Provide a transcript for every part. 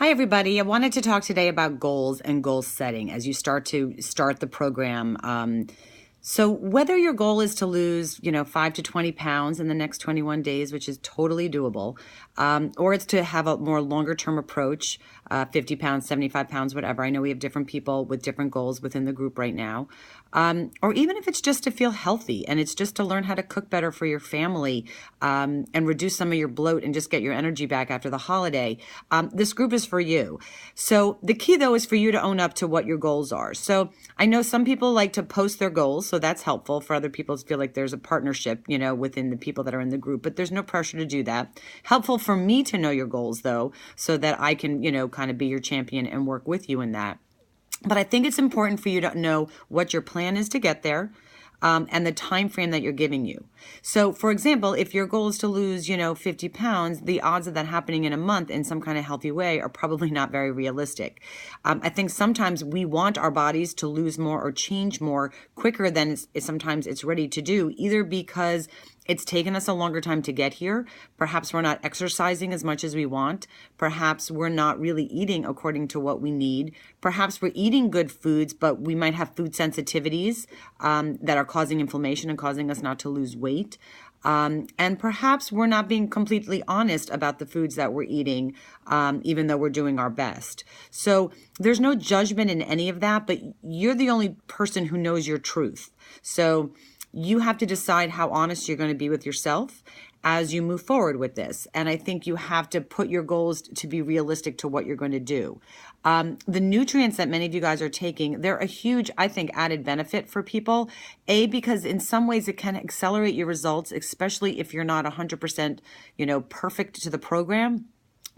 Hi, everybody. I wanted to talk today about goals and goal setting as you start the program. So whether your goal is to lose, 5 to 20 pounds in the next 21 days, which is totally doable, or it's to have a more longer term approach, 50 pounds, 75 pounds, whatever. I know we have different people with different goals within the group right now. Or even if it's just to feel healthy and it's just to learn how to cook better for your family, and reduce some of your bloat and just get your energy back after the holiday. This group is for you. So the key though is for you to own up to what your goals are. So I know some people like to post their goals, so that's helpful for other people to feel like there's a partnership, within the people that are in the group, but there's no pressure to do that. Helpful for me to know your goals though, so that I can, kind of be your champion and work with you in that. But I think it's important for you to know what your plan is to get there, and the time frame that you're giving you. So, for example, if your goal is to lose, 50 pounds, the odds of that happening in a month in some kind of healthy way are probably not very realistic. I think sometimes we want our bodies to lose more or change more quicker than sometimes it's ready to do, either because it's taken us a longer time to get here. Perhaps we're not exercising as much as we want. Perhaps we're not really eating according to what we need. Perhaps we're eating good foods, but we might have food sensitivities that are causing inflammation and causing us not to lose weight. And perhaps we're not being completely honest about the foods that we're eating, even though we're doing our best. So there's no judgment in any of that, but you're the only person who knows your truth. So you have to decide how honest you're going to be with yourself as you move forward with this. And I think you have to put your goals to be realistic to what you're going to do. The nutrients that many of you guys are taking, they're a huge, I think, added benefit for people. Because in some ways it can accelerate your results, especially if you're not 100%, perfect to the program.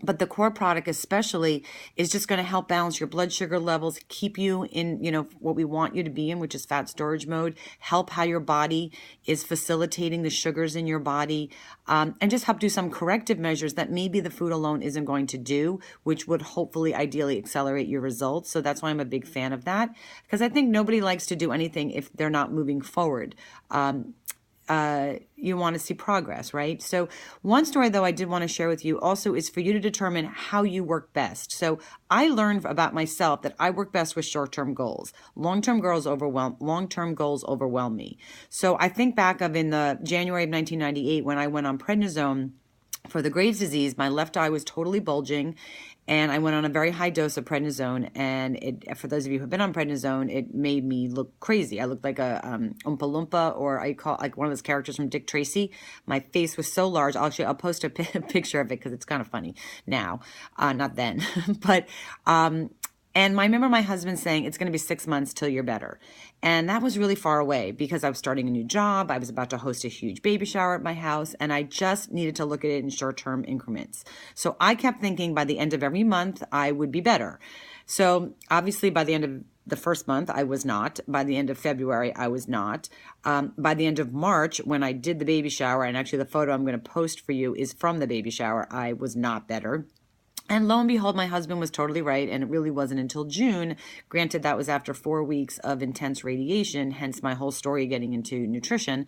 But the core product especially is just going to help balance your blood sugar levels, keep you in, what we want you to be in, which is fat storage mode, help how your body is facilitating the sugars in your body, and just help do some corrective measures that maybe the food alone isn't going to do, which would hopefully ideally accelerate your results. So that's why I'm a big fan of that, because I think nobody likes to do anything if they're not moving forward. You want to see progress, right? So one story though I did want to share with you also is for you to determine how you work best. So I learned about myself that I work best with short-term goals. Long-term goals overwhelm me. So I think back of in the January of 1998 when I went on prednisone for the Graves' disease. My left eye was totally bulging, and I went on a very high dose of prednisone. And for those of you who have been on prednisone, it made me look crazy. I looked like a Oompa Loompa, or I call like one of those characters from Dick Tracy. My face was so large. I'll post a picture of it because it's kind of funny now, not then. But and I remember my husband saying, it's going to be 6 months till you're better. And that was really far away because I was starting a new job. I was about to host a huge baby shower at my house, and I just needed to look at it in short-term increments. So I kept thinking by the end of every month, I would be better. So obviously by the end of the first month, I was not. By the end of February, I was not. By the end of March, when I did the baby shower, and actually the photo I'm going to post for you is from the baby shower, I was not better. And lo and behold, my husband was totally right, and it really wasn't until June. Granted, that was after 4 weeks of intense radiation, hence my whole story getting into nutrition.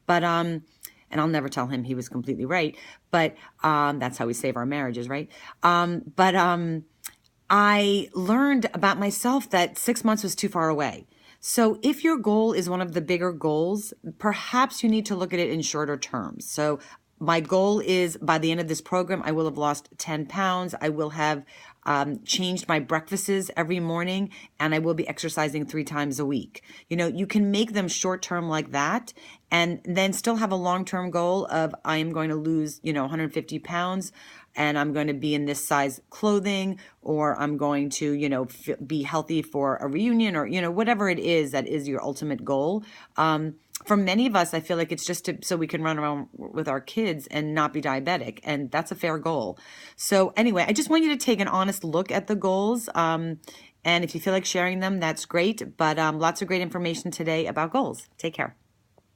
But and I'll never tell him he was completely right. But that's how we save our marriages, right? I learned about myself that 6 months was too far away. So if your goal is one of the bigger goals, perhaps you need to look at it in shorter terms. So my goal is by the end of this program, I will have lost 10 pounds. I will have changed my breakfasts every morning, and I will be exercising 3 times a week. You can make them short term like that, and then still have a long-term goal of I am going to lose, 150 pounds, and I'm going to be in this size clothing, or I'm going to, be healthy for a reunion, or, whatever it is that is your ultimate goal. For many of us, I feel like it's just so we can run around with our kids and not be diabetic. And that's a fair goal. So anyway, I just want you to take an honest look at the goals. And if you feel like sharing them, that's great. But lots of great information today about goals. Take care.